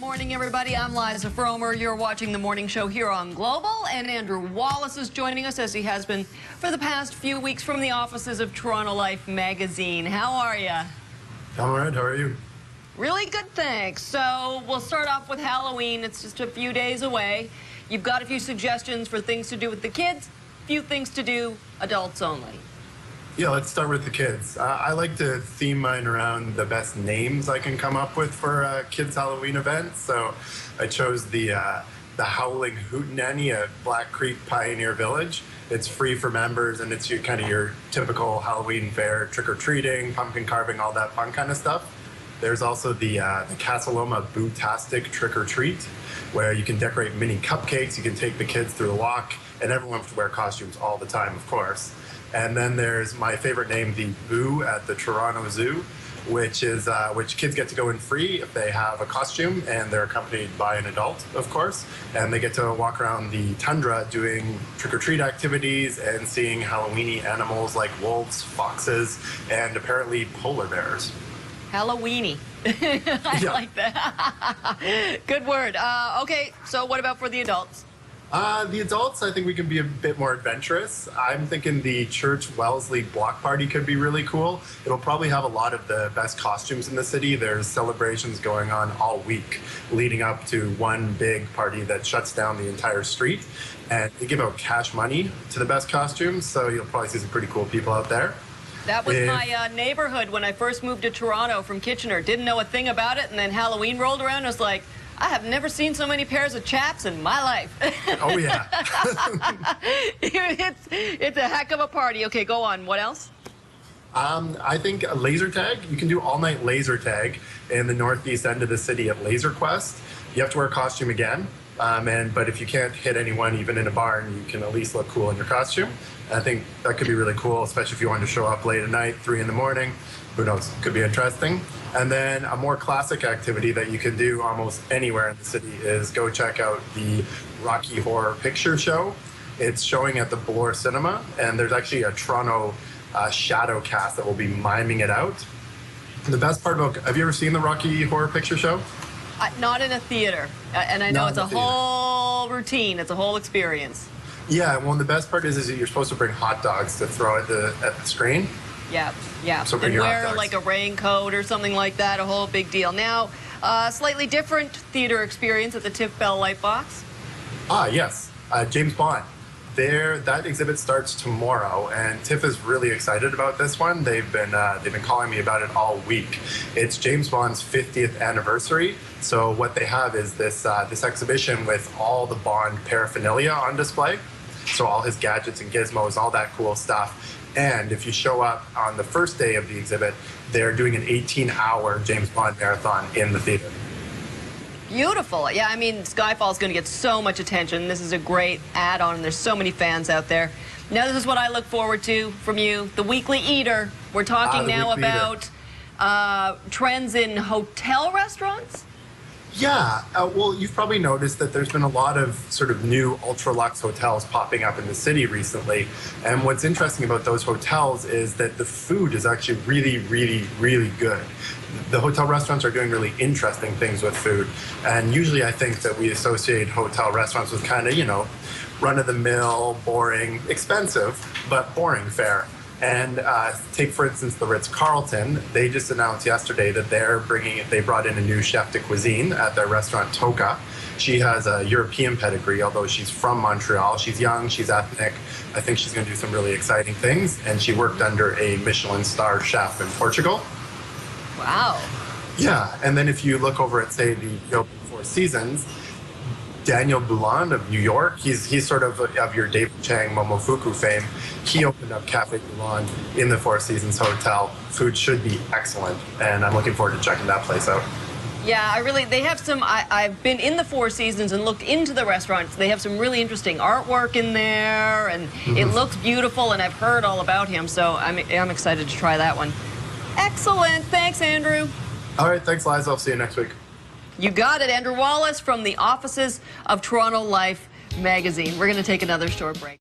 Morning, everybody. I'm Liza Fromer. You're watching the morning show here on Global, and Andrew Wallace is joining us, as he has been for the past few weeks, from the offices of Toronto Life magazine. How are you? I'm all right. How are you? Really good, thanks. So we'll start off with Halloween. It's just a few days away. You've got a few suggestions for things to do with the kids, few things to do adults only. Yeah, let's start with the kids. I like to theme mine around the best names I can come up with for a kids' Halloween event. So I chose the Howling Hootenanny at Black Creek Pioneer Village. It's free for members, and it's kind of your typical Halloween fair, trick-or-treating, pumpkin carving, all that fun kind of stuff. There's also the Casa Loma Boo-tastic Trick-or-Treat, where you can decorate mini cupcakes, you can take the kids through the walk, and everyone has to wear costumes all the time, of course. And then there's my favorite name, the Boo at the Toronto Zoo, which kids get to go in free if they have a costume and they're accompanied by an adult, of course. And they get to walk around the tundra doing trick-or-treat activities and seeing Halloweeny animals like wolves, foxes, and apparently polar bears. Halloweeny. I like that. Good word. Okay, so what about for the adults? The adults, I think we can be a bit more adventurous. I'm thinking the Church Wellesley Block Party could be really cool. It'll probably have a lot of the best costumes in the city. There's celebrations going on all week leading up to one big party that shuts down the entire street. And they give out cash money to the best costumes, so you'll probably see some pretty cool people out there. That was my neighborhood when I first moved to Toronto from Kitchener. Didn't know a thing about it, and then Halloween rolled around. I was like, I have never seen so many pairs of chaps in my life. Oh, yeah. It's a heck of a party. Okay, go on. What else? I think a laser tag. You can do all-night laser tag in the northeast end of the city at Laser Quest. You have to wear a costume again, but if you can't hit anyone, even in a barn, you can at least look cool in your costume. I think that could be really cool, especially if you want to show up late at night, 3 in the morning. Who knows? Could be interesting. And then a more classic activity that you can do almost anywhere in the city is go check out the Rocky Horror Picture Show. It's showing at the Bloor Cinema, and there's actually a Toronto shadow cast that will be miming it out. And the best part about, have you ever seen the Rocky Horror Picture Show? Not in a theater, and I know it's a whole routine, it's a whole experience. Yeah, well, the best part is that you're supposed to bring hot dogs to throw at the screen. Yeah, yeah. So and wear like a raincoat or something like that, a whole big deal. Now, slightly different theater experience at the TIFF Bell Lightbox. Ah, yes. James Bond. That exhibit starts tomorrow, and TIFF is really excited about this one. They've been calling me about it all week. It's James Bond's 50th anniversary. So what they have is this exhibition with all the Bond paraphernalia on display. So all his gadgets and gizmos, all that cool stuff. And if you show up on the first day of the exhibit, they're doing an 18-hour James Bond marathon in the theater. Beautiful. Yeah, I mean, Skyfall's going to get so much attention. This is a great add-on, and there's so many fans out there. Now, this is what I look forward to from you, the Weekly Eater. We're talking now about trends in hotel restaurants. Yeah, well, you've probably noticed that there's been a lot of sort of new ultra-luxe hotels popping up in the city recently. And what's interesting about those hotels is that the food is actually really, really, really good. The hotel restaurants are doing really interesting things with food. And usually I think that we associate hotel restaurants with kind of, you know, run-of-the-mill, boring, expensive, but boring fare. And take, for instance, the Ritz-Carlton. They just announced yesterday that they brought in a new chef de cuisine at their restaurant Toka. She has a European pedigree, although she's from Montreal. She's young, she's ethnic. I think she's going to do some really exciting things. And she worked under a Michelin star chef in Portugal. Wow. Yeah, and then if you look over at, say, the Four Seasons, Daniel Boulan of New York, he's sort of your David Chang, Momofuku fame. He opened up Cafe Boulan in the Four Seasons Hotel. Food should be excellent, and I'm looking forward to checking that place out. Yeah, they have some, I've been in the Four Seasons and looked into the restaurants. They have some really interesting artwork in there, and it looks beautiful, and I've heard all about him, so I'm excited to try that one. Excellent. Thanks, Andrew. All right, thanks, Liza. I'll see you next week. You got it. Andrew Wallace from the offices of Toronto Life magazine. We're going to take another short break.